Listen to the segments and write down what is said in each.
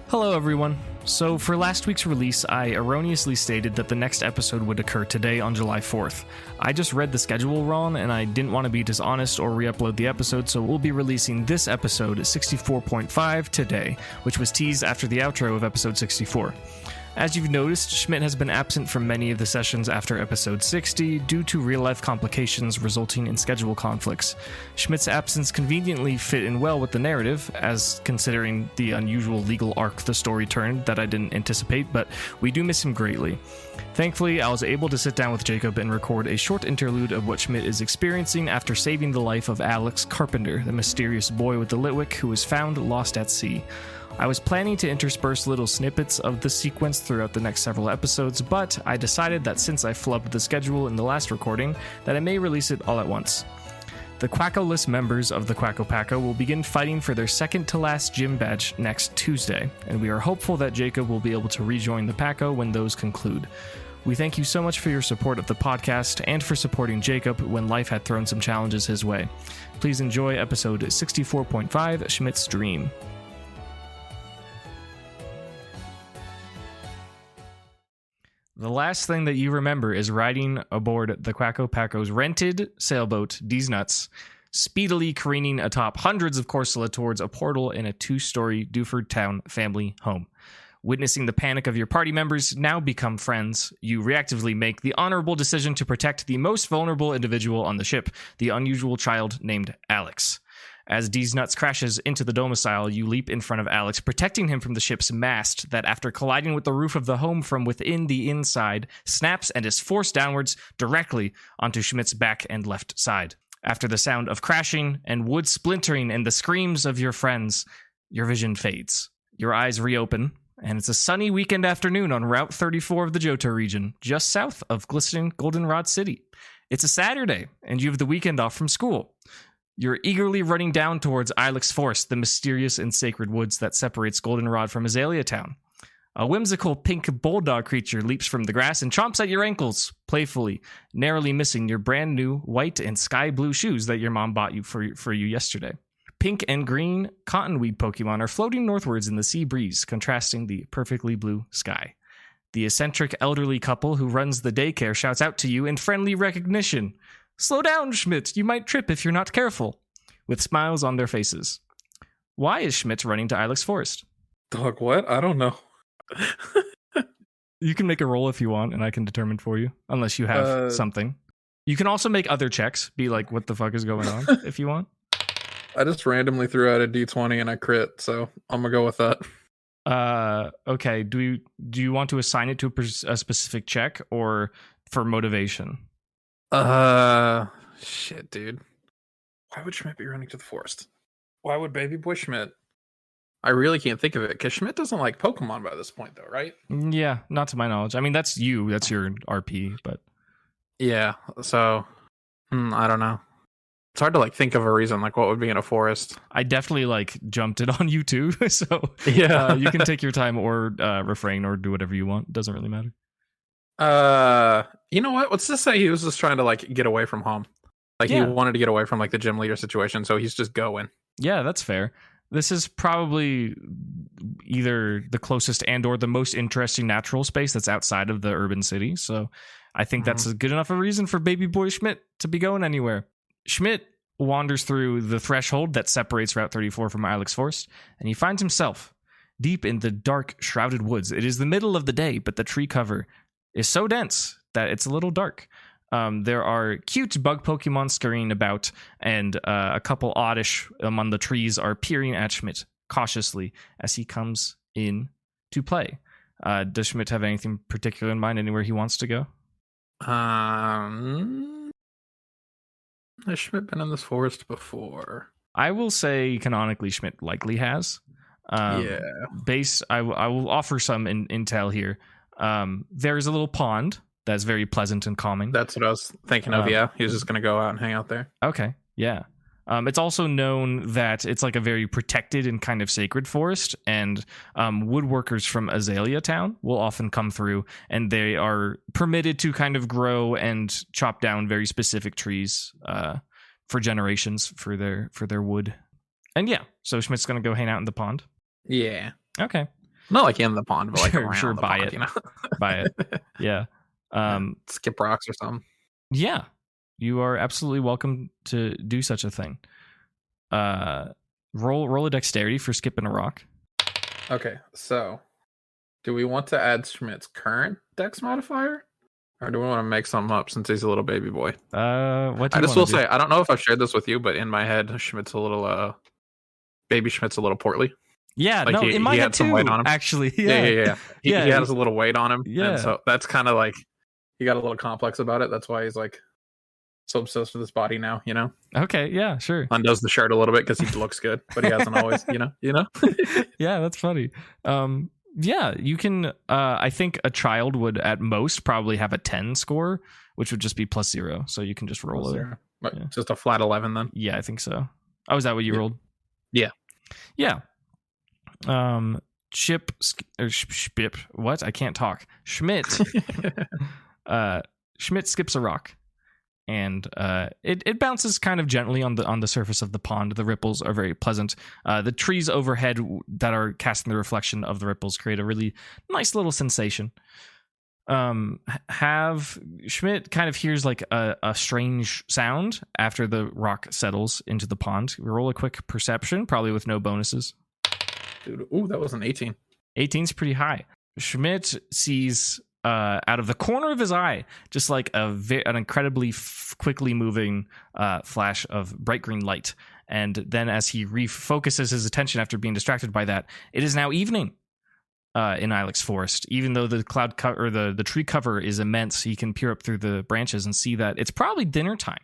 Hello everyone. So for last week's release, I erroneously stated that the next episode would occur today on July 4th. I just read the schedule wrong and I didn't want to be dishonest or re-upload the episode, so we'll be releasing this episode 64.5 today, which was teased after the outro of episode 64. As you've noticed, Schmidt has been absent from many of the sessions after episode 60 due to real-life complications resulting in schedule conflicts. Schmidt's absence conveniently fit in well with the narrative, as considering the unusual legal arc the story turned that I didn't anticipate, but we do miss him greatly. Thankfully, I was able to sit down with Jacob and record a short interlude of what Schmidt is experiencing after saving the life of Alex Carpenter, the mysterious boy with the Litwick who was found lost at sea. I was planning to intersperse little snippets of the sequence throughout the next several episodes, but I decided that since I flubbed the schedule in the last recording, that I may release it all at once. The Quacko-less members of the Quacko Packo will begin fighting for their second-to-last gym badge next Tuesday, and we are hopeful that Jacob will be able to rejoin the Packo when those conclude. We thank you so much for your support of the podcast and for supporting Jacob when life had thrown some challenges his way. Please enjoy episode 64.5, Schmidt's Dream. The last thing that you remember is riding aboard the Quacko Packo's rented sailboat, D's Nuts, speedily careening atop hundreds of Corsola towards a portal in a 2-story Dewford Town family home. Witnessing the panic of your party members now become friends, you reactively make the honorable decision to protect the most vulnerable individual on the ship, the unusual child named Alex. As D's Nuts crashes into the domicile, you leap in front of Alex, protecting him from the ship's mast that, after colliding with the roof of the home from within the inside, snaps and is forced downwards directly onto Schmidt's back and left side. After the sound of crashing and wood splintering and the screams of your friends, your vision fades. Your eyes reopen, and it's a sunny weekend afternoon on Route 34 of the Johto region, just south of glistening Goldenrod City. It's a Saturday, and you have the weekend off from school. You're eagerly running down towards Ilex Forest, the mysterious and sacred woods that separates Goldenrod from Azalea Town. A whimsical pink bulldog creature leaps from the grass and chomps at your ankles, playfully, narrowly missing your brand new white and sky blue shoes that your mom bought you for you yesterday. Pink and green cottonweed Pokemon are floating northwards in the sea breeze, contrasting the perfectly blue sky. The eccentric elderly couple who runs the daycare shouts out to you in friendly recognition. "Slow down, Schmidt. You might trip if you're not careful," with smiles on their faces. Why is Schmidt running to Ilex Forest? Dog, what? I don't know. You can make a roll if you want, and I can determine for you, unless you have something. You can also make other checks, be like, what the fuck is going on, if you want. I just randomly threw out a D20 and I crit, so I'm gonna go with that. Okay. Do you want to assign it to a specific check or for motivation? Shit, dude. Why would Schmidt be running to the forest? Why would baby boy Schmidt? I really can't think of it, because Schmidt doesn't like Pokemon by this point, though, right? Yeah, not to my knowledge. I mean, that's you. That's your RP, but... Yeah, so... I don't know. It's hard to, think of a reason, what would be in a forest. I definitely, jumped it on you, too, so... Yeah. You can take your time or refrain or do whatever you want. Doesn't really matter. You know what? Let's just say he was just trying to get away from home. He wanted to get away from the gym leader situation, so he's just going. Yeah, that's fair. This is probably either the closest and or the most interesting natural space that's outside of the urban city. So I think that's a good enough a reason for baby boy Schmidt to be going anywhere. Schmidt wanders through the threshold that separates Route 34 from Ilex Forest, and he finds himself deep in the dark, shrouded woods. It is the middle of the day, but the tree cover is so dense that it's a little dark. There are cute bug Pokemon scurrying about, and a couple oddish among the trees are peering at Schmidt cautiously as he comes in to play. Does Schmidt have anything particular in mind, anywhere he wants to go? Has Schmidt been in this forest before? I will say canonically Schmidt likely has. I will offer some intel here. There's a little pond that's very pleasant and calming. That's what I was thinking of, yeah. He was just going to go out and hang out there. Okay, yeah. It's also known that it's a very protected and kind of sacred forest, and woodworkers from Azalea Town will often come through, and they are permitted to kind of grow and chop down very specific trees for generations for their wood. And yeah, so Schmidt's going to go hang out in the pond. Yeah. Okay. Not like in the pond, but like Sure, around sure, the buy pond, it. you know? Buy it. Yeah. Skip rocks or something. Yeah. You are absolutely welcome to do such a thing. Roll a dexterity for skipping a rock. Okay, so do we want to add Schmidt's current dex modifier? Or do we want to make something up since he's a little baby boy? What do I you just want will to do? say, I don't know if I've shared this with you, but in my head, baby Schmidt's a little portly. Yeah, Like no, in my he head had some weight too, on him. actually. Yeah. He Yeah, has a little weight on him. Yeah. And so that's kind of like, he got a little complex about it. That's why he's like so obsessed with his body now, you know? Okay, yeah, sure. Undoes the shirt a little bit because he looks good, but he hasn't always, you know? Yeah, that's funny. Yeah, you can, I think a child would at most probably have a 10 score, which would just be +0. So you can just roll it. But Yeah. just a flat 11 then. Yeah, I think so. Oh, is that what you rolled? Yeah. Yeah. Spip. What? I can't talk. Schmidt. Schmidt skips a rock, and it bounces kind of gently on the surface of the pond. The ripples are very pleasant. The trees overhead that are casting the reflection of the ripples create a really nice little sensation. Schmidt kind of hears like a strange sound after the rock settles into the pond. Roll a quick perception, probably with no bonuses. Dude, ooh, that was an 18. 18's pretty high. Schmidt sees out of the corner of his eye just like an incredibly quickly moving flash of bright green light. And then as he refocuses his attention after being distracted by that, it is now evening in Ilex Forest. Even though the cloud or the tree cover is immense, he can peer up through the branches and see that it's probably dinner time,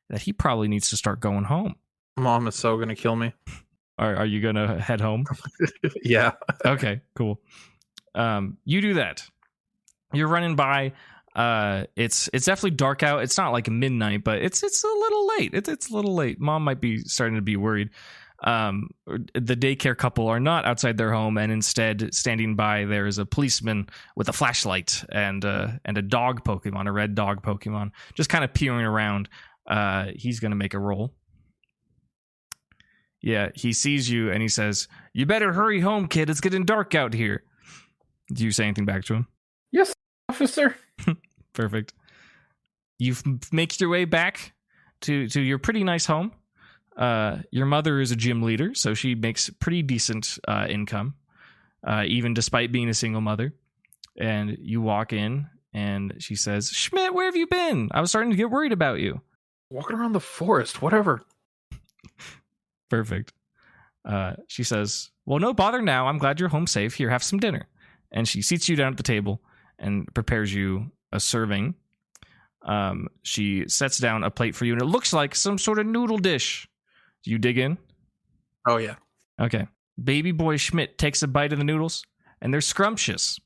that he probably needs to start going home. Mom is so gonna kill me. Are you gonna head home? Yeah. Okay, cool. You do that. You're running by. It's definitely dark out. It's not like midnight, but it's a little late. It's a little late. Mom might be starting to be worried. The daycare couple are not outside their home, and instead standing by there is a policeman with a flashlight and a dog Pokemon, a red dog Pokemon, just kind of peering around. He's gonna make a roll. Yeah, he sees you and he says, "You better hurry home, kid. It's getting dark out here." Do you say anything back to him? Yes, officer. Perfect. You make your way back to your pretty nice home. Your mother is a gym leader, so she makes pretty decent income, even despite being a single mother. And you walk in and she says, "Schmidt, where have you been? I was starting to get worried about you." Walking around the forest, whatever. Perfect. She says, "Well, no bother now. I'm glad you're home safe. Here, have some dinner." And she seats you down at the table and prepares you a serving. She sets down a plate for you, and it looks like some sort of noodle dish. Do you dig in? Oh, yeah. Okay. Baby boy Schmidt takes a bite of the noodles, and they're scrumptious.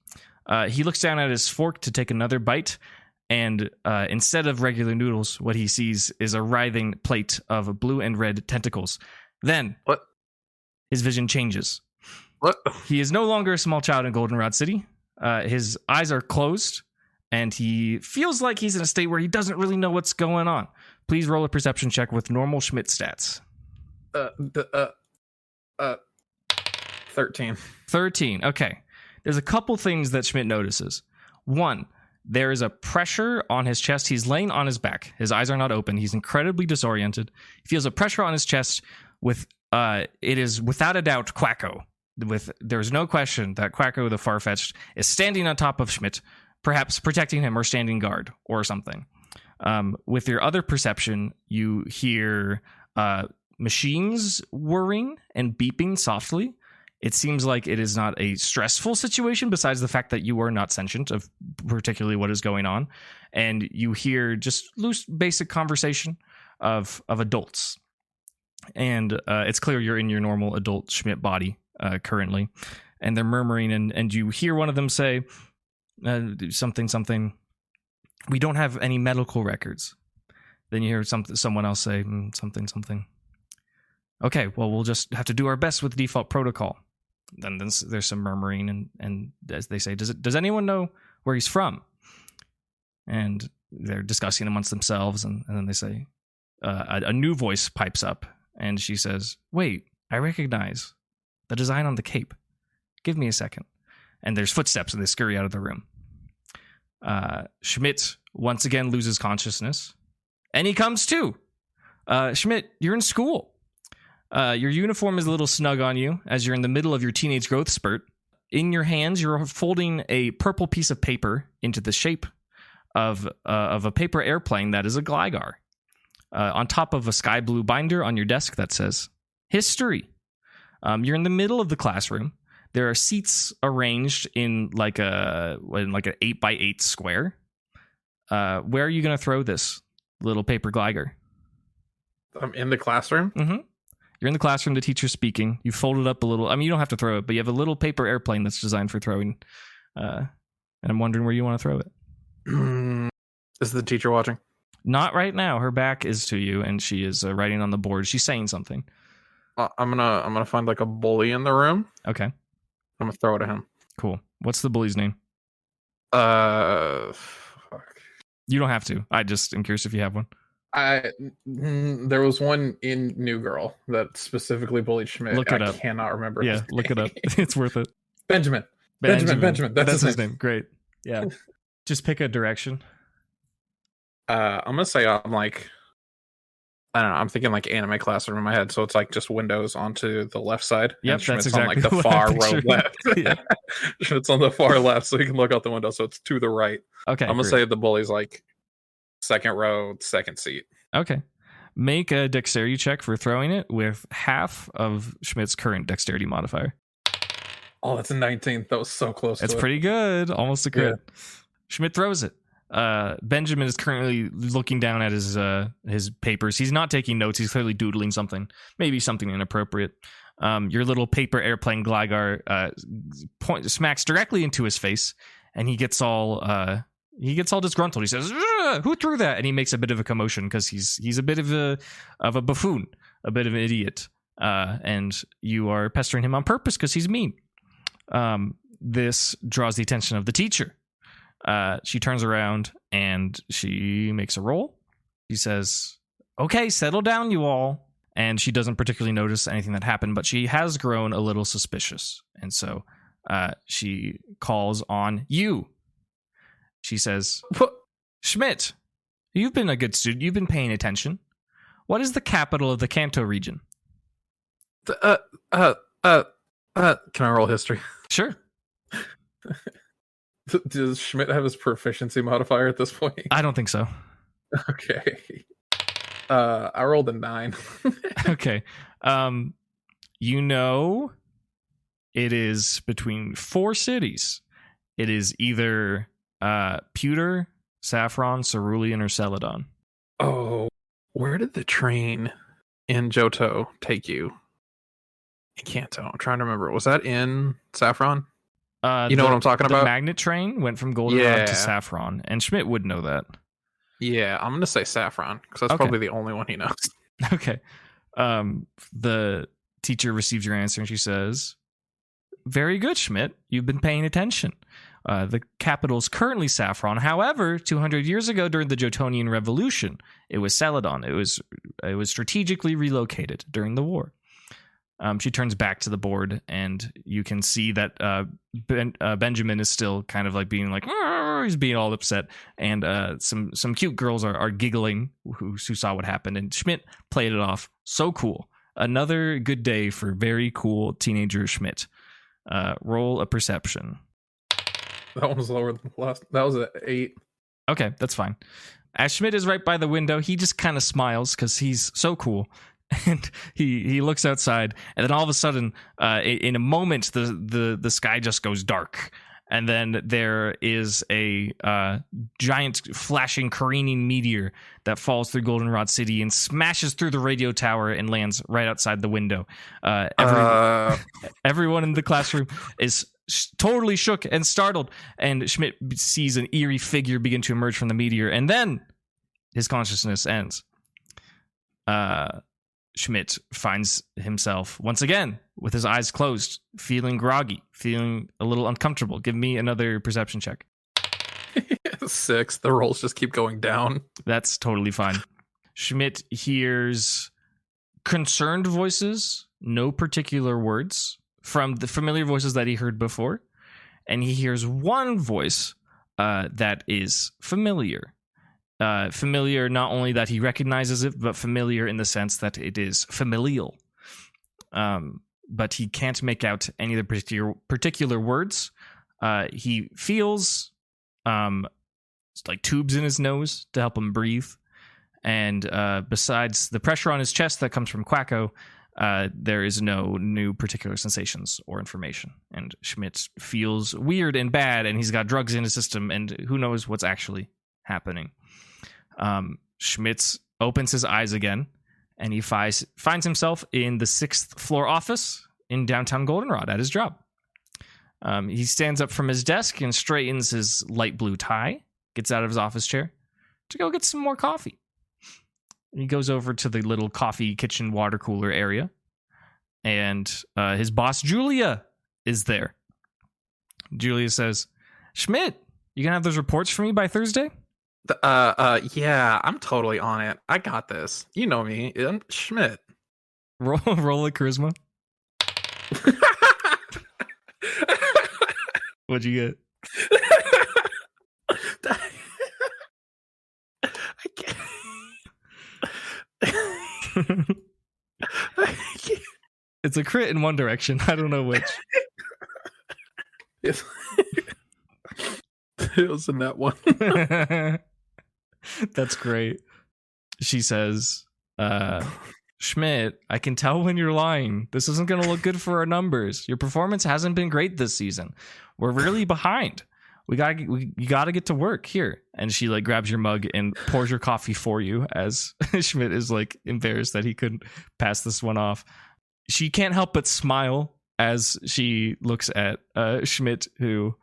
He looks down at his fork to take another bite, and instead of regular noodles, what he sees is a writhing plate of blue and red tentacles. Then, What? His vision changes. What? He is no longer a small child in Goldenrod City. His eyes are closed, and he feels like he's in a state where he doesn't really know what's going on. Please roll a perception check with normal Schmidt stats. 13. 13. Okay. There's a couple things that Schmidt notices. One, there is a pressure on his chest. He's laying on his back. His eyes are not open. He's incredibly disoriented. He feels a pressure on his chest with, it is without a doubt Quacko. There's no question that Quacko the Farfetch'd is standing on top of Schmidt, perhaps protecting him or standing guard or something. With your other perception, you hear machines whirring and beeping softly. It seems like it is not a stressful situation besides the fact that you are not sentient of particularly what is going on. And you hear just loose, basic conversation of adults. And it's clear you're in your normal adult Schmidt body currently. And they're murmuring, and you hear one of them say something. "We don't have any medical records." Then you hear someone else say something. "Okay, well, we'll just have to do our best with default protocol." Then there's some murmuring, and as they say, does anyone know where he's from? And they're discussing amongst themselves, and then they say, a new voice pipes up, and she says, "Wait, I recognize the design on the cape. Give me a second." and there's footsteps, and they scurry out of the room. Schmidt once again loses consciousness, and he comes to. Schmidt, you're in school. Your uniform is a little snug on you as you're in the middle of your teenage growth spurt. In your hands, you're folding a purple piece of paper into the shape of a paper airplane that is a Gligar. On top of a sky blue binder on your desk that says history. You're in the middle of the classroom. There are seats arranged in like an 8x8 square. Where are you going to throw this little paper Gligar? I'm in the classroom? Mm-hmm. You're in the classroom, the teacher's speaking. You fold it up a little. I mean, you don't have to throw it, but you have a little paper airplane that's designed for throwing. And I'm wondering where you want to throw it. Is the teacher watching? Not right now. Her back is to you, and she is writing on the board. She's saying something. I'm gonna find like a bully in the room. Okay. I'm gonna throw it at him. Cool. What's the bully's name? Fuck. You don't have to. I just am curious if you have one. There was one in New Girl that specifically bullied Schmidt. Look it up. I cannot remember. Yeah, look it up. It's worth it. Benjamin. That's his name. Great. Yeah. Just pick a direction. I'm gonna say I'm like, I don't know. I'm thinking like anime classroom in my head, so it's like just windows onto the left side. Yep, that's exactly on like the what far I row pictured. left. Yeah. Schmidt's on the far left, so you can look out the window. So it's to the right. Okay. I'm gonna great. say the bully's like second row, second seat. Okay. Make a dexterity check for throwing it with half of Schmidt's current dexterity modifier. Oh, that's a 19. That was so close. That's to pretty good. Almost a crit. Yeah. Schmidt throws it. Benjamin is currently looking down at his papers. He's not taking notes. He's clearly doodling something, maybe something inappropriate. Your little paper airplane Gligar smacks directly into his face, and he gets all disgruntled. He says, "Who threw that?" And he makes a bit of a commotion because he's a bit of a buffoon, a bit of an idiot, and you are pestering him on purpose because he's mean. This draws the attention of the teacher. She turns around and she makes a roll. She says, "Okay, settle down, you all." And she doesn't particularly notice anything that happened, but she has grown a little suspicious. And so she calls on you. She says, "Schmidt, you've been a good student. You've been paying attention. What is the capital of the Kanto region?" Can I roll history? Sure. Does Schmidt have his proficiency modifier at this point? I don't think so. Okay. I rolled a 9. Okay. It is between 4 cities. It is either Pewter, Saffron, Cerulean, or Celadon. Oh, where did the train in Johto take you? In Kanto. I'm trying to remember. Was that in Saffron? You know what I'm talking about? The magnet train went from Goldenrod to Saffron, and Schmidt would know that. Yeah, I'm going to say Saffron, because that's probably the only one he knows. Okay. The teacher receives your answer, and she says, "Very good, Schmidt. You've been paying attention. The capital is currently Saffron. However, 200 years ago, during the Jotonian Revolution, it was Celadon. It was strategically relocated during the war." She turns back to the board, and you can see that Benjamin is still kind of like being like, he's being all upset, and some cute girls are giggling who saw what happened, and Schmidt played it off so cool. Another good day for very cool teenager Schmidt. Roll a perception. That one was lower than the last. That was an 8. Okay, that's fine. As Schmidt is right by the window, he just kind of smiles because he's so cool. And he looks outside, and then all of a sudden, in a moment, the sky just goes dark, and then there is a giant, flashing, careening meteor that falls through Goldenrod City and smashes through the radio tower and lands right outside the window. Everyone in the classroom is totally shook and startled, and Schmidt sees an eerie figure begin to emerge from the meteor, and then his consciousness ends. Schmidt finds himself once again with his eyes closed, feeling groggy, feeling a little uncomfortable. Give me another perception check. 6. The rolls just keep going down. That's totally fine. Schmidt hears concerned voices, no particular words, from the familiar voices that he heard before. and he hears one voice that is familiar. Familiar, not only that he recognizes it, but familiar in the sense that it is familial. But he can't make out any of the particular words. He feels like tubes in his nose to help him breathe. And besides the pressure on his chest that comes from Quacko, there is no new particular sensations or information. And Schmidt feels weird and bad, and he's got drugs in his system, and who knows what's actually happening. Schmidt opens his eyes again, and he finds himself in the 6th floor office in downtown Goldenrod at his job. He stands up from his desk and straightens his light blue tie, gets out of his office chair to go get some more coffee. He goes over to the little coffee kitchen water cooler area, and his boss, Julia, is there. Julia says, Schmidt, you gonna have those reports for me by Thursday? Yeah, I'm totally on it. I got this. You know me. I'm Schmidt. Roll a charisma. What'd you get? I can't. It's a crit in one direction. I don't know which. It was in that one. That's great. She says, Schmidt, I can tell when you're lying. This isn't going to look good for our numbers. Your performance hasn't been great this season. We're really behind. You gotta get to work here. And she like grabs your mug and pours your coffee for you, as Schmidt is like embarrassed that he couldn't pass this one off. She can't help but smile as she looks at Schmidt, who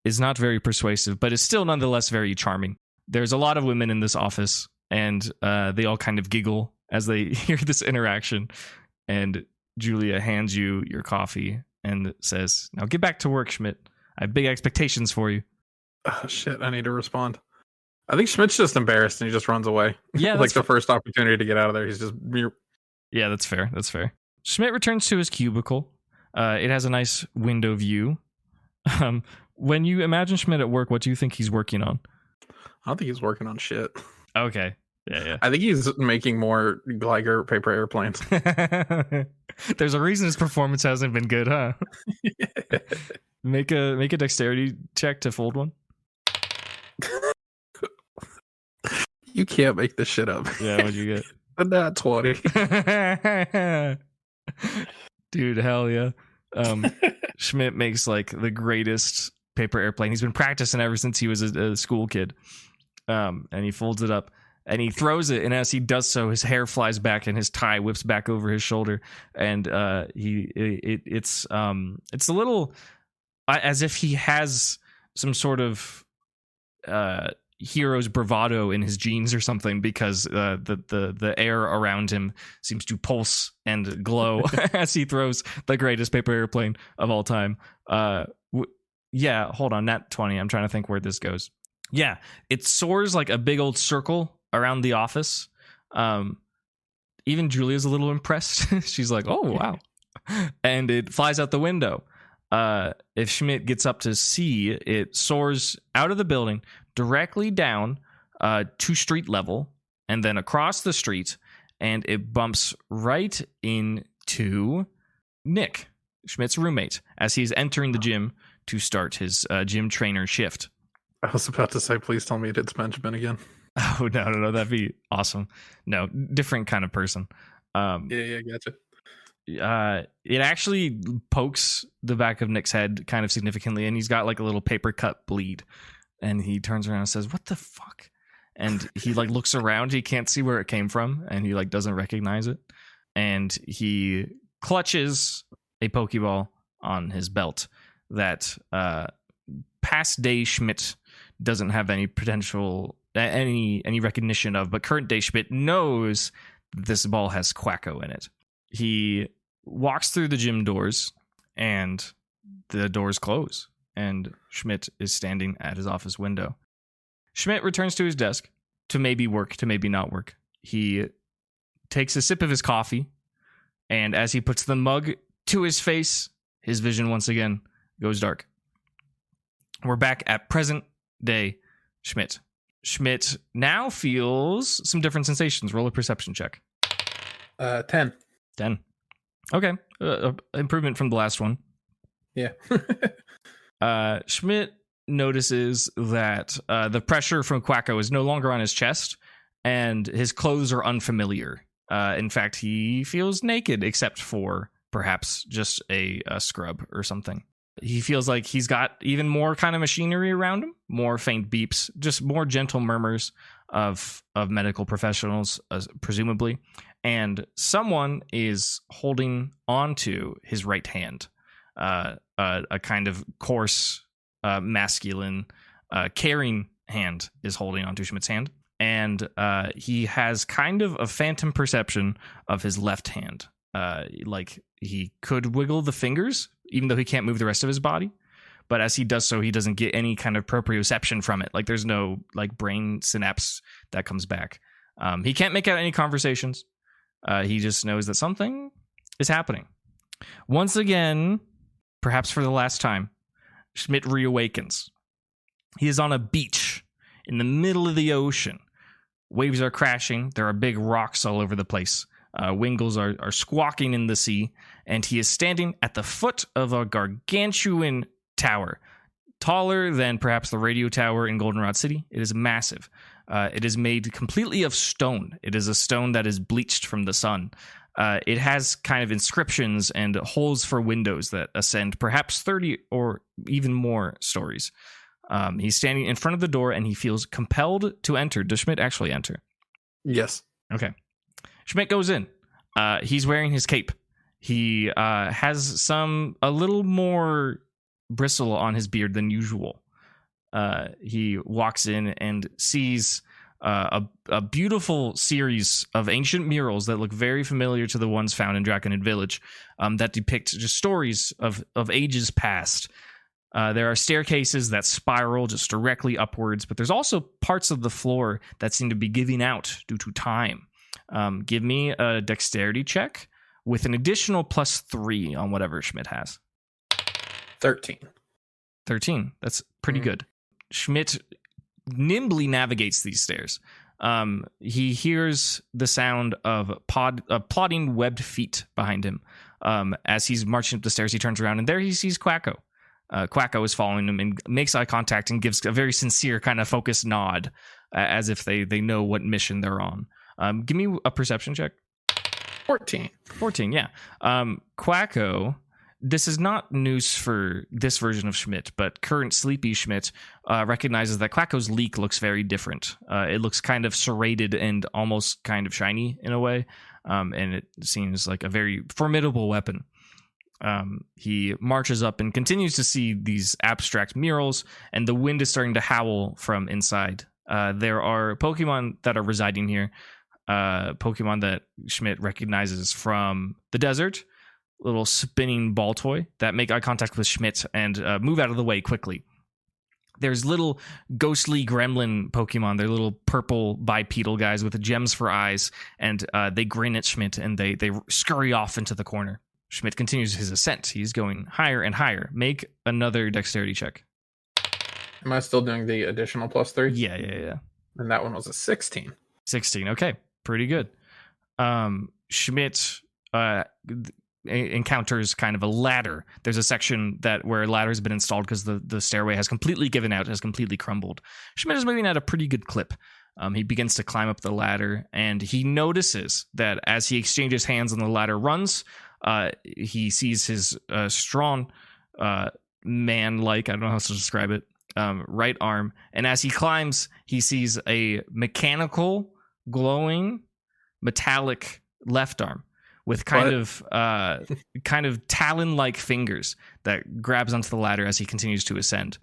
is not very persuasive, but is still nonetheless very charming. There's a lot of women in this office, and they all kind of giggle as they hear this interaction. And Julia hands you your coffee and says, now get back to work, Schmidt. I have big expectations for you. Oh, shit, I need to respond. I think Schmidt's just embarrassed and he just runs away. Yeah, like the first opportunity to get out of there, he's just... Yeah, that's fair. That's fair. Schmidt returns to his cubicle. It has a nice window view. When you imagine Schmidt at work, what do you think he's working on? I don't think he's working on shit. Okay. Yeah. I think he's making more Glider paper airplanes. There's a reason his performance hasn't been good, huh? Yeah. Make a dexterity check to fold one. You can't make this shit up. Yeah, what'd you get? A nat 20. Dude, hell yeah. Schmidt makes like the greatest paper airplane. He's been practicing ever since he was a school kid. And he folds it up and he throws it, and as he does so, his hair flies back and his tie whips back over his shoulder, and it's a little as if he has some sort of hero's bravado in his genes or something, because the air around him seems to pulse and glow as he throws the greatest paper airplane of all time. Yeah, hold on, nat 20. I'm trying to think where this goes. Yeah, it soars like a big old circle around the office. Even Julia's a little impressed. She's like, oh, wow. And it flies out the window. If Schmidt gets up to see, it soars out of the building directly down to street level and then across the street, and it bumps right into Nick, Schmidt's roommate, as he's entering the gym to start his gym trainer shift. I was about to say, please tell me it's Benjamin again. Oh, no, that'd be awesome. No, different kind of person. Yeah, gotcha. It actually pokes the back of Nick's head kind of significantly, and he's got like a little paper cut bleed, and he turns around and says, what the fuck? And he like looks around, he can't see where it came from, and he like doesn't recognize it, and he clutches a Pokeball on his belt that past day Schmidt doesn't have any potential, any recognition of, but current day Schmidt knows this ball has Quacko in it. He walks through the gym doors, and the doors close, and Schmidt is standing at his office window. Schmidt returns to his desk to maybe work, to maybe not work. He takes a sip of his coffee, and as he puts the mug to his face, his vision once again goes dark. We're back at present day Schmidt. Schmidt now feels some different sensations. Roll a perception check. 10. 10. Okay. Improvement from the last one. Yeah. Schmidt notices that the pressure from Quacko is no longer on his chest, and his clothes are unfamiliar. In fact, he feels naked, except for perhaps just a scrub or something. He feels like he's got even more kind of machinery around him, more faint beeps, just more gentle murmurs of medical professionals, presumably. And someone is holding onto his right hand, a kind of coarse, masculine, caring hand is holding onto Schmidt's hand. And he has kind of a phantom perception of his left hand. Like he could wiggle the fingers, even though he can't move the rest of his body. But as he does so, he doesn't get any kind of proprioception from it. Like there's no like brain synapse that comes back. He can't make out any conversations. He just knows that something is happening. Once again, perhaps for the last time, Schmidt reawakens. He is on a beach in the middle of the ocean. Waves are crashing. There are big rocks all over the place. Wingles are squawking in the sea, and he is standing at the foot of a gargantuan tower, taller than perhaps the radio tower in Goldenrod City. It is massive. It is made completely of stone. It is a stone that is bleached from the sun. It has kind of inscriptions and holes for windows that ascend perhaps 30 or even more stories. He's standing in front of the door, and he feels compelled to enter. Does Schmidt actually enter? Yes. Okay. Schmidt goes in. He's wearing his cape. He has a little more bristle on his beard than usual. He walks in and sees a beautiful series of ancient murals that look very familiar to the ones found in Draconid Village, that depict just stories of ages past. There are staircases that spiral just directly upwards, but there's also parts of the floor that seem to be giving out due to time. Give me a dexterity check with an additional +3 on whatever Schmidt has. 13. 13. That's pretty good. Schmidt nimbly navigates these stairs. He hears the sound of plodding webbed feet behind him. As he's marching up the stairs, he turns around, and there he sees Quacko. Quacko is following him and makes eye contact and gives a very sincere kind of focused nod, as if they know what mission they're on. Give me a perception check. 14. 14, yeah. Quacko, this is not news for this version of Schmidt, but current sleepy Schmidt recognizes that Quacko's leak looks very different. It looks kind of serrated and almost kind of shiny in a way, and it seems like a very formidable weapon. He marches up and continues to see these abstract murals, and the wind is starting to howl from inside. There are Pokemon that are residing here, Pokemon that Schmidt recognizes from the desert, little spinning ball toy that make eye contact with Schmidt and move out of the way quickly. There's little ghostly gremlin Pokemon. They're little purple bipedal guys with gems for eyes, and they grin at Schmidt, and they scurry off into the corner. Schmidt continues his ascent. He's going higher and higher. Make another dexterity check. Am I still doing the additional +3? Yeah. And that one was a 16. 16. Okay, pretty good. Schmidt encounters kind of a ladder. There's a section where a ladder has been installed because the stairway has completely given out, has completely crumbled. Schmidt is moving at a pretty good clip. He begins to climb up the ladder, and he notices that as he exchanges hands on the ladder runs, he sees his strong, man-like, I don't know how to describe it, right arm. And as he climbs, he sees a mechanical, glowing, metallic left arm with kind of talon-like fingers that grabs onto the ladder as he continues to ascend.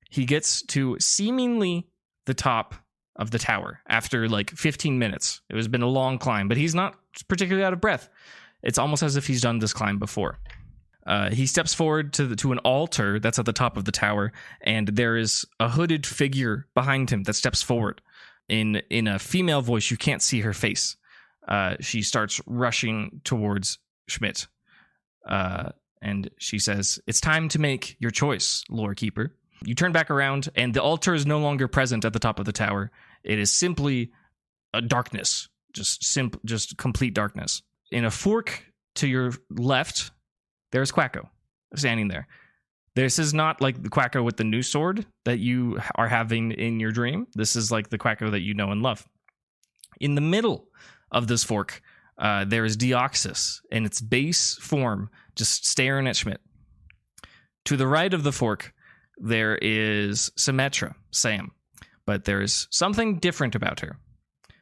He gets to seemingly the top of the tower after like 15 minutes. It has been a long climb, but he's not particularly out of breath. It's almost as if he's done this climb before. He steps forward to an altar that's at the top of the tower, and there is a hooded figure behind him that steps forward. In a female voice, you can't see her face. She starts rushing towards Schmidt, and she says, "It's time to make your choice, Lore Keeper." You turn back around, and the altar is no longer present at the top of the tower. It is simply a darkness, just complete darkness. In a fork to your left, there's Quacko standing there. This is not like the Quacko with the new sword that you are having in your dream. This is like the Quacko that you know and love. In the middle of this fork, there is Deoxys in its base form, just staring at Schmidt. To the right of the fork, there is Symmetra, Sam, but there is something different about her.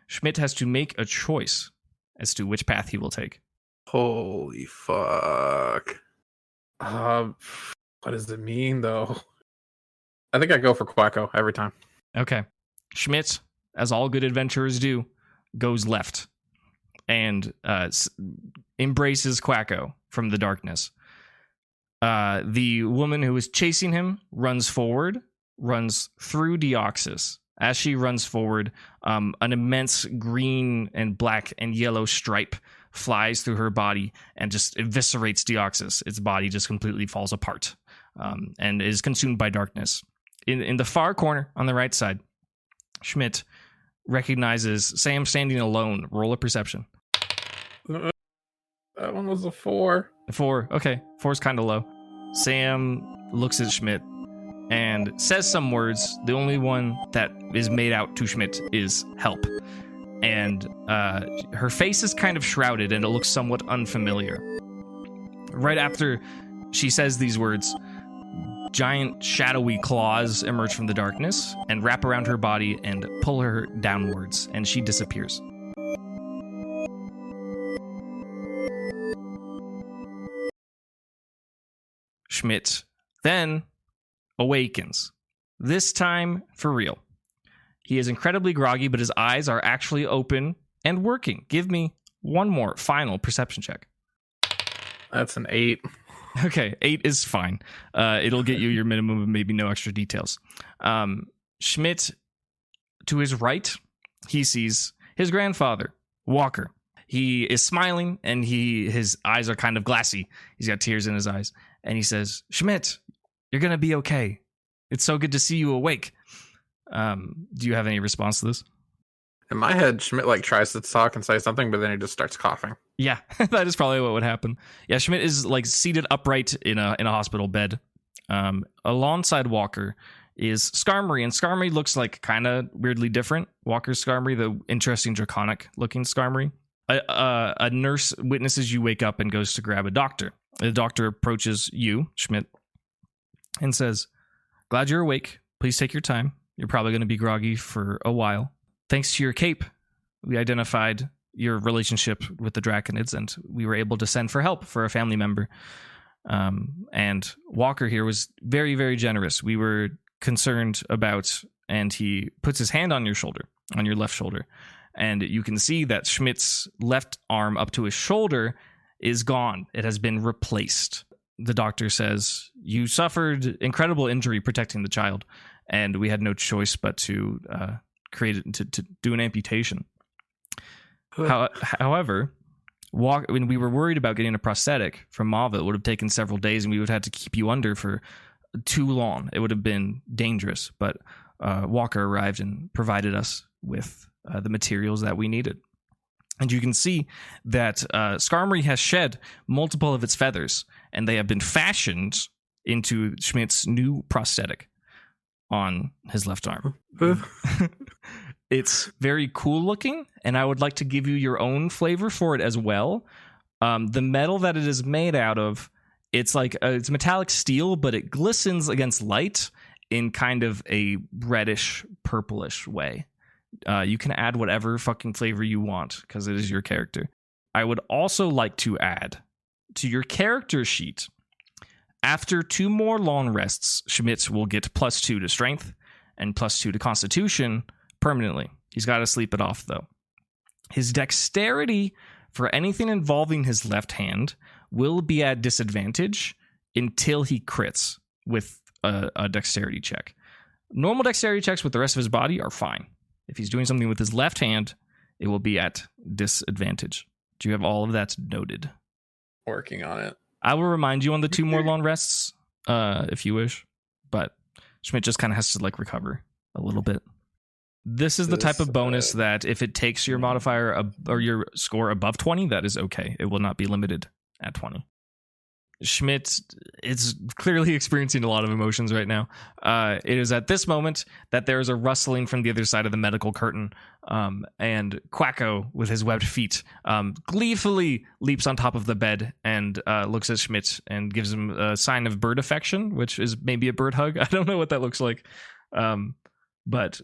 Schmidt has to make a choice as to which path he will take. Holy fuck. What does it mean, though? I think I go for Quacko every time. Okay. Schmidt, as all good adventurers do, goes left and embraces Quacko from the darkness. The woman who is chasing him runs forward, runs through Deoxys. As she runs forward, an immense green and black and yellow stripe flies through her body and just eviscerates Deoxys. Its body just completely falls apart and is consumed by darkness. In the far corner on the right side, Schmidt recognizes Sam standing alone. Roll a perception. That one was a 4. 4. Okay. 4's kind of low. Sam looks at Schmidt and says some words. The only one that is made out to Schmidt is help. And her face is kind of shrouded and it looks somewhat unfamiliar. Right after she says these words, giant shadowy claws emerge from the darkness and wrap around her body and pull her downwards, and she disappears. Schmidt then awakens, this time for real. He is incredibly groggy, but his eyes are actually open and working. Give me one more final perception check. That's an 8. Okay, 8 is fine. It'll get you your minimum of maybe no extra details. Schmidt, to his right, he sees his grandfather, Walker. He is smiling, and his eyes are kind of glassy. He's got tears in his eyes. And he says, "Schmidt, you're going to be okay. It's so good to see you awake." Do you have any response to this? In my head, Schmidt tries to talk and say something, but then he just starts coughing. Yeah, that is probably what would happen. Yeah, Schmidt is seated upright in a hospital bed. Alongside Walker is Skarmory, and Skarmory looks kind of weirdly different. Walker's Skarmory, the interesting draconic looking Skarmory. A nurse witnesses you wake up and goes to grab a doctor. The doctor approaches you, Schmidt, and says, "Glad you're awake. Please take your time. You're probably going to be groggy for a while. Thanks to your cape, we identified your relationship with the Draconids, and we were able to send for help for a family member. And Walker here was very, very generous. We were concerned about," and he puts his hand on your shoulder, on your left shoulder, and you can see that Schmidt's left arm up to his shoulder is gone. It has been replaced. The doctor says, "You suffered incredible injury protecting the child, and we had no choice but to to do an amputation." However, when we were worried about getting a prosthetic from Mava, it would have taken several days, and we would have had to keep you under for too long. It would have been dangerous, but Walker arrived and provided us with the materials that we needed. And you can see that Skarmory has shed multiple of its feathers, and they have been fashioned into Schmidt's new prosthetic on his left arm. It's very cool looking, and I would like to give you your own flavor for it as well. The metal that it is made out of, it's it's metallic steel, but it glistens against light in kind of a reddish, purplish way. You can add whatever fucking flavor you want, because it is your character. I would also like to add to your character sheet, after 2 more long rests, Schmidt will get +2 to strength and +2 to constitution permanently. He's got to sleep it off, though. His dexterity for anything involving his left hand will be at disadvantage until he crits with a dexterity check. Normal dexterity checks with the rest of his body are fine. If he's doing something with his left hand, it will be at disadvantage. Do you have all of that noted? Working on it. I will remind you on the 2 more long rests, if you wish. But Schmidt just kind of has to like recover a little bit. This is the type of bonus that if it takes your modifier or your score above 20, that is okay. It will not be limited at 20. Schmidt is clearly experiencing a lot of emotions right now. It is at this moment that there is a rustling from the other side of the medical curtain, and Quacko, with his webbed feet, gleefully leaps on top of the bed and looks at Schmidt and gives him a sign of bird affection, which is maybe a bird hug. I don't know what that looks like. But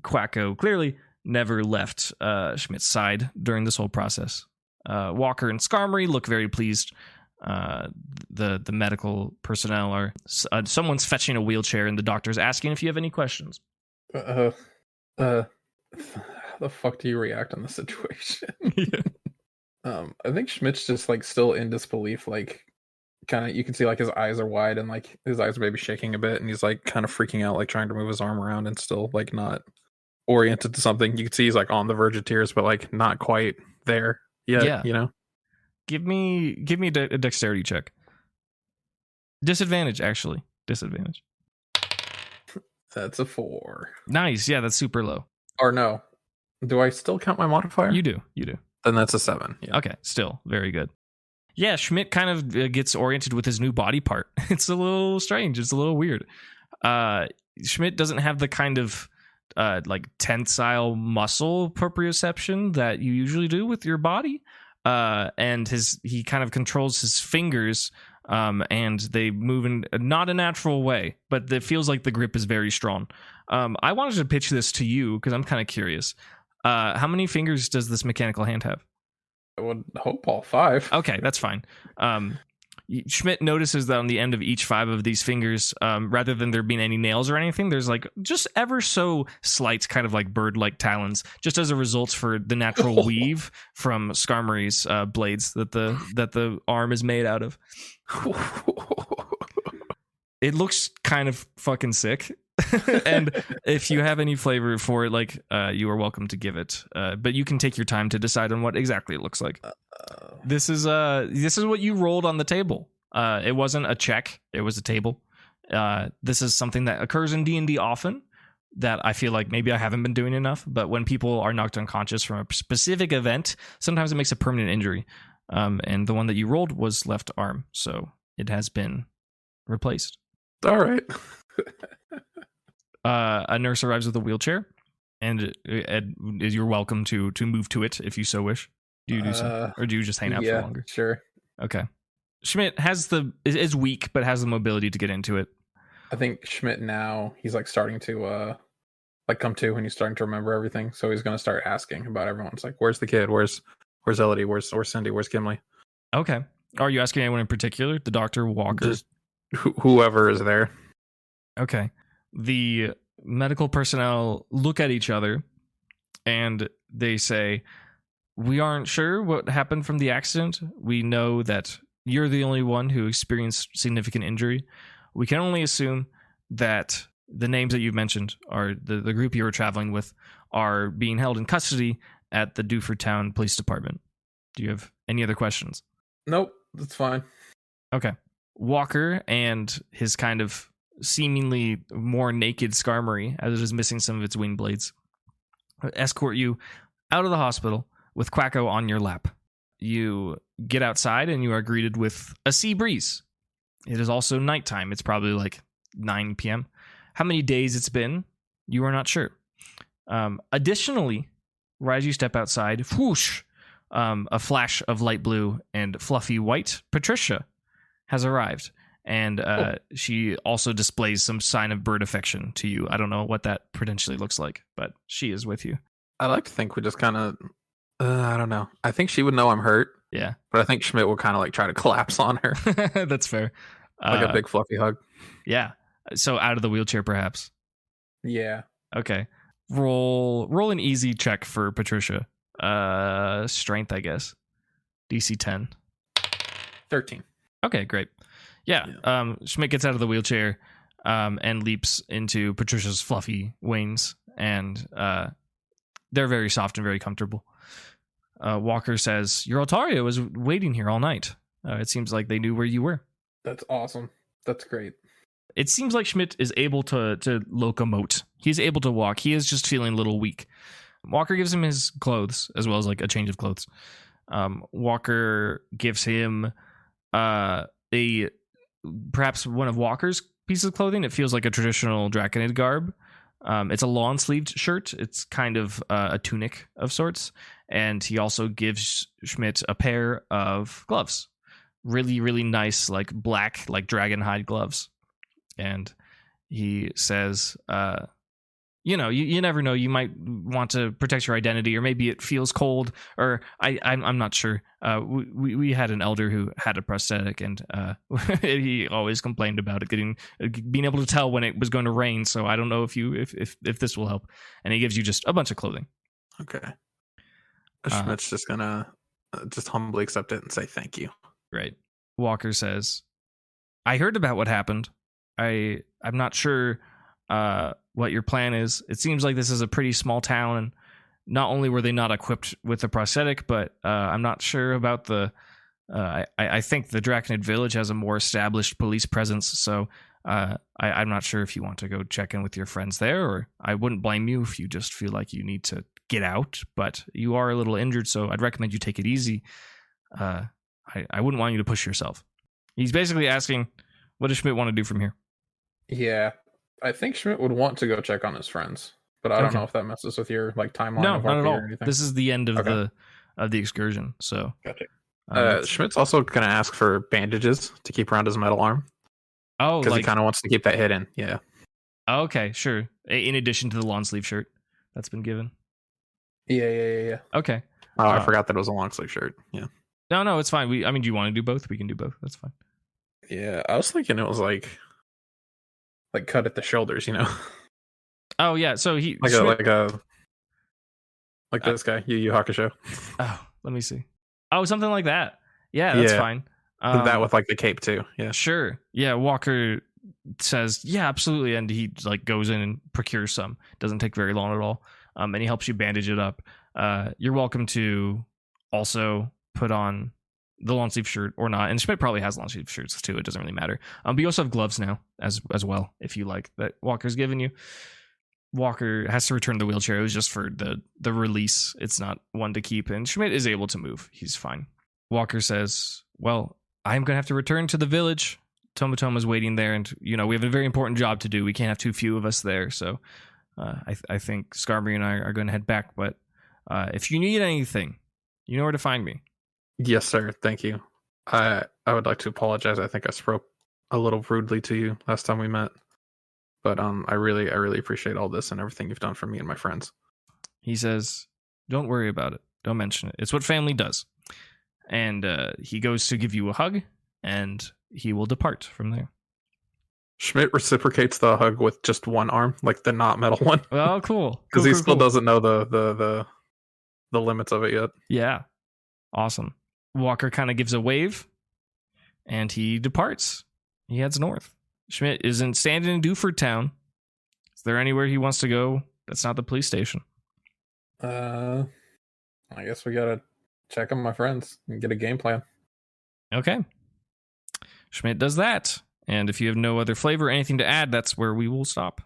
Quacko clearly never left Schmidt's side during this whole process. Walker and Skarmory look very pleased. The medical personnel are someone's fetching a wheelchair and the doctor's asking if you have any questions. How the fuck do you react on the situation? I think Schmidt's just like still in disbelief, like kind of you can see like his eyes are wide and like his eyes are maybe shaking a bit and he's like kind of freaking out, like trying to move his arm around and still like not oriented to something. You can see he's like on the verge of tears but like not quite there yet. Yeah. You know, Give me a dexterity check. Disadvantage, actually. Disadvantage. That's a 4. Nice. Yeah, that's super low. Or no. Do I still count my modifier? You do. Then that's a 7. Yeah. Okay, still very good. Yeah, Schmidt kind of gets oriented with his new body part. It's a little strange. It's a little weird. Schmidt doesn't have the kind of like tensile muscle proprioception that you usually do with your body. And he kind of controls his fingers, and they move in not a natural way, but it feels like the grip is very strong. I wanted to pitch this to you because I'm kind of curious. How many fingers does this mechanical hand have? I would hope all 5. Okay, that's fine. Schmidt notices that on the end of each 5 of these fingers, rather than there being any nails or anything, there's like just ever so slight kind of like bird-like talons, just as a result for the natural weave from Skarmory's blades that the arm is made out of. It looks kind of fucking sick. And if you have any flavor for it, like you are welcome to give it, but you can take your time to decide on what exactly it looks like. This is what you rolled on the table. It wasn't a check, it was a table. This is something that occurs in D&D often that I feel like maybe I haven't been doing enough, but when people are knocked unconscious from a specific event, sometimes it makes a permanent injury, and the one that you rolled was left arm, so it has been replaced. All right. A nurse arrives with a wheelchair, and you're welcome to move to it if you so wish. Do you do so, or do you just hang out for longer? Sure. Okay. Schmidt is weak, but has the mobility to get into it. I think Schmidt now he's like starting to like come to, and he's starting to remember everything. So he's gonna start asking about everyone. It's like, where's the kid? Where's Elodie? Where's Cindy? Where's Gimli? Okay. Are you asking anyone in particular? The doctor, Walker, just whoever is there. Okay. The medical personnel look at each other and they say, "We aren't sure what happened from the accident. We know that you're the only one who experienced significant injury. We can only assume that the names that you've mentioned are the group you were traveling with are being held in custody at the Dewford Town Police Department. Do you have any other questions?" Nope, that's fine. Okay. Walker and his kind of seemingly more naked Skarmory, as it is missing some of its wing blades, escort you out of the hospital with Quacko on your lap. You get outside and you are greeted with a sea breeze. It is also nighttime. It's probably like 9 p.m. How many days it's been, you are not sure. Additionally, right as you step outside, whoosh, a flash of light blue and fluffy white Patricia has arrived. And she also displays some sign of bird affection to you. I don't know what that potentially looks like, but she is with you. I like to think we just kind of, I don't know. I think she would know I'm hurt. Yeah. But I think Schmidt will kind of like try to collapse on her. That's fair. Like a big fluffy hug. Yeah. So out of the wheelchair, perhaps. Yeah. Okay. Roll an easy check for Patricia. Strength, I guess. DC 10. 13. Okay, great. Yeah. Schmidt gets out of the wheelchair and leaps into Patricia's fluffy wings, and they're very soft and very comfortable. Walker says, "Your Altaria was waiting here all night. It seems like they knew where you were. That's awesome. That's great. It seems like Schmidt is able to locomote. He's able to walk. He is just feeling a little weak. Walker gives him his clothes, as well as like a change of clothes. Walker gives him perhaps one of Walker's pieces of clothing. It feels like a traditional Draconid garb. It's a long-sleeved shirt. It's kind of a tunic of sorts. And he also gives Schmidt a pair of gloves. Really, really nice, like black, like dragon hide gloves. And he says, you never know. You might want to protect your identity, or maybe it feels cold, or I'm not sure. We had an elder who had a prosthetic, and he always complained about it being able to tell when it was going to rain. So I don't know if this will help. And he gives you just a bunch of clothing. Okay. Schmidt's just gonna just humbly accept it and say thank you. Right. Walker says, "I heard about what happened. I'm not sure what your plan is. It seems like this is a pretty small town, and not only were they not equipped with a prosthetic, but I'm not sure about the I think the Draconid village has a more established police presence, so I'm not sure if you want to go check in with your friends there, or I wouldn't blame you if you just feel like you need to get out, but you are a little injured, so I'd recommend you take it easy. I wouldn't want you to push yourself." He's basically asking, what does Schmidt want to do from here? Yeah, I think Schmidt would want to go check on his friends, but I don't know if that messes with your like timeline. No, of not at all. or anything. This is the end of the excursion. So, gotcha. Schmidt's also going to ask for bandages to keep around his metal arm. Oh, because he kind of wants to keep that hidden. Yeah. Okay, sure. In addition to the long sleeve shirt that's been given. Yeah. Okay. Oh, I forgot that it was a long sleeve shirt. Yeah. No, it's fine. Do you want to do both? We can do both. That's fine. Yeah, I was thinking it was like cut at the shoulders, you know. Oh yeah, so he like this guy, Yu Yu Hakusho. Oh, let me see. Oh, something like that. Yeah, that's fine. That with like the cape too. Yeah, sure. Yeah, Walker says, yeah, absolutely, and he like goes in and procures some. Doesn't take very long at all. And he helps you bandage it up. You're welcome to also put on the long sleeve shirt or not, and Schmidt probably has long sleeve shirts too. It doesn't really matter. But you also have gloves now as well, if you like, that Walker's given you. Walker has to return the wheelchair. It was just for the release. It's not one to keep, and Schmidt is able to move. He's fine. Walker says, "Well, I'm gonna have to return to the village. Tomatoma's waiting there, and we have a very important job to do. We can't have too few of us there. So I think Scarberry and I are going to head back. But if you need anything, you know where to find me." Yes, sir. Thank you. I would like to apologize. I think I spoke a little rudely to you last time we met. But I really appreciate all this and everything you've done for me and my friends. He says, "Don't worry about it. Don't mention it. It's what family does." And he goes to give you a hug, and he will depart from there. Schmidt reciprocates the hug with just one arm, like the not metal one. Oh, cool. Because he still doesn't know the limits of it yet. Yeah. Awesome. Walker kind of gives a wave, and he departs. He heads north. Schmidt isn't standing in Dewford Town. Is there anywhere he wants to go that's not the police station? I guess we gotta check on my friends and get a game plan. Okay. Schmidt does that. And if you have no other flavor or anything to add, that's where we will stop.